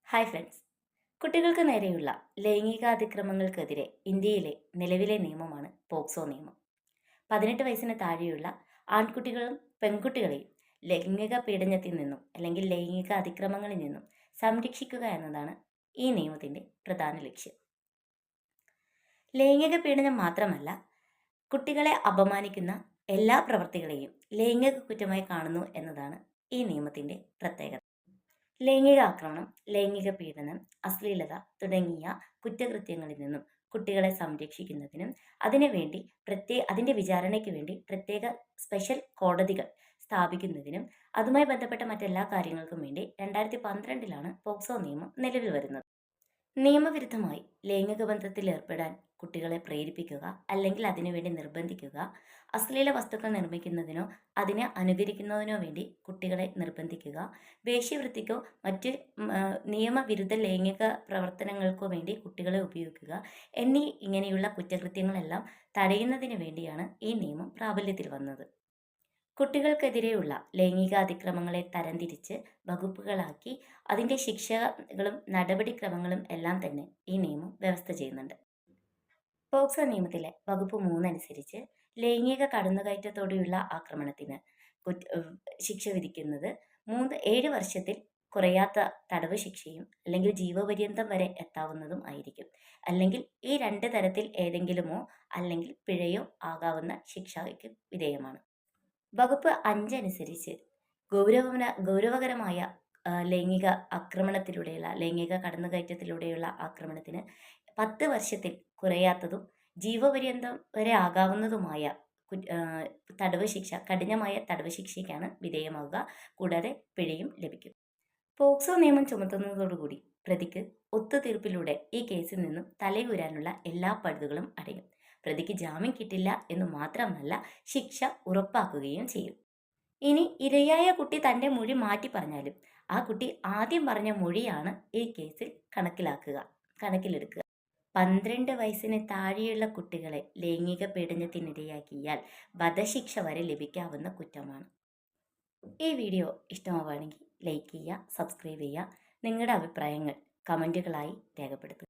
Hi friends. കുട്ടികൾക്ക് നേരെയുള്ള ലൈംഗികാതിക്രമങ്ങൾക്കെതിരെ ഇന്ത്യയിലെ നിലവിലെ നിയമമാണ് പോക്സോ നിയമം. 18 വയസ്സിന് താഴെയുള്ള ആൺകുട്ടികളും പെൺകുട്ടികളെയും ലൈംഗിക പീഡനത്തിൽ നിന്നും അല്ലെങ്കിൽ ലൈംഗിക അതിക്രമങ്ങളിൽ നിന്നും സംരക്ഷിക്കുക എന്നതാണ് ഈ നിയമത്തിൻ്റെ പ്രധാന ലക്ഷ്യം. ലൈംഗിക പീഡനം മാത്രമല്ല, കുട്ടികളെ അപമാനിക്കുന്ന എല്ലാ പ്രവൃത്തികളെയും ലൈംഗിക കുറ്റമായി കാണുന്നു എന്നതാണ് ഈ നിയമത്തിൻ്റെ പ്രത്യേകത. ലൈംഗിക ആക്രമണം, ലൈംഗിക പീഡനം, അശ്ലീലത തുടങ്ങിയ കുറ്റകൃത്യങ്ങളിൽ നിന്നും കുട്ടികളെ സംരക്ഷിക്കുന്നതിനും അതിൻ്റെ വിചാരണയ്ക്ക് വേണ്ടി പ്രത്യേക സ്പെഷ്യൽ കോടതികൾ സ്ഥാപിക്കുന്നതിനും അതുമായി ബന്ധപ്പെട്ട മറ്റെല്ലാ കാര്യങ്ങൾക്കും വേണ്ടി 2012 പോക്സോ നിയമം നിലവിൽ വരുന്നത്. നിയമവിരുദ്ധമായി ലൈംഗിക ബന്ധത്തിൽ ഏർപ്പെടാൻ കുട്ടികളെ പ്രേരിപ്പിക്കുക അല്ലെങ്കിൽ അതിനുവേണ്ടി നിർബന്ധിക്കുക, അശ്ലീല വസ്തുക്കൾ നിർമ്മിക്കുന്നതിനോ അതിനെ അനുകരിക്കുന്നതിനോ വേണ്ടി കുട്ടികളെ നിർബന്ധിക്കുക, വേശ്യവൃത്തിക്കോ മറ്റ് നിയമവിരുദ്ധ ലൈംഗിക പ്രവർത്തനങ്ങൾക്കോ വേണ്ടി കുട്ടികളെ ഉപയോഗിക്കുക ഇങ്ങനെയുള്ള കുറ്റകൃത്യങ്ങളെല്ലാം തടയുന്നതിന് വേണ്ടിയാണ് ഈ നിയമം പ്രാബല്യത്തിൽ വന്നത്. കുട്ടികൾക്കെതിരെയുള്ള ലൈംഗിക അതിക്രമങ്ങളെ തരംതിരിച്ച് വകുപ്പുകളാക്കി അതിൻ്റെ ശിക്ഷകളും നടപടിക്രമങ്ങളും എല്ലാം തന്നെ ഈ നിയമം വ്യവസ്ഥ ചെയ്യുന്നുണ്ട്. പോക്സോ നിയമത്തിലെ വകുപ്പ് 3 അനുസരിച്ച് ലൈംഗിക കടന്നുകയറ്റത്തോടെയുള്ള ആക്രമണത്തിന് ശിക്ഷ വിധിക്കുന്നത് 7 വർഷത്തിൽ കുറയാത്ത തടവ് ശിക്ഷയും അല്ലെങ്കിൽ ജീവപര്യന്തം വരെ എത്താവുന്നതും ആയിരിക്കും. അല്ലെങ്കിൽ ഈ 2 തരത്തിൽ ഏതെങ്കിലുമോ അല്ലെങ്കിൽ പിഴയോ ആകാവുന്ന ശിക്ഷയ്ക്ക് വിധേയമാണ്. വകുപ്പ് 5 അനുസരിച്ച് ഗൗരവകരമായ ലൈംഗിക കടന്നുകയറ്റത്തിലൂടെയുള്ള ആക്രമണത്തിന് 10 വർഷത്തിൽ കുറയാത്തതും ജീവപര്യന്തം വരെ ആകാവുന്നതുമായ കഠിനമായ തടവ് ശിക്ഷയ്ക്കാണ് വിധേയമാവുക. കൂടാതെ പിഴയും ലഭിക്കും. പോക്സോ നിയമം ചുമത്തുന്നതോടുകൂടി പ്രതിക്ക് ഒത്തുതീർപ്പിലൂടെ ഈ കേസിൽ നിന്നും തലയൂരാനുള്ള എല്ലാ പഴുതുകളും അടയും. പ്രതിക്ക് ജാമ്യം കിട്ടില്ല എന്ന് മാത്രമല്ല, ശിക്ഷ ഉറപ്പാക്കുകയും ചെയ്യും. ഇനി ഇരയായ കുട്ടി തൻ്റെ മൊഴി മാറ്റി പറഞ്ഞാലും ആ കുട്ടി ആദ്യം പറഞ്ഞ മൊഴിയാണ് ഈ കേസിൽ കണക്കിലെടുക്കുക. 12 വയസ്സിന് താഴെയുള്ള കുട്ടികളെ ലൈംഗിക പീഡനത്തിനിരയാക്കിയാൽ വധശിക്ഷ വരെ ലഭിക്കാവുന്ന കുറ്റമാണ്. ഈ വീഡിയോ ഇഷ്ടമാവുകയാണെങ്കിൽ ലൈക്ക് ചെയ്യുക, സബ്സ്ക്രൈബ് ചെയ്യുക, നിങ്ങളുടെ അഭിപ്രായങ്ങൾ കമൻറ്റുകളായി രേഖപ്പെടുത്തുക.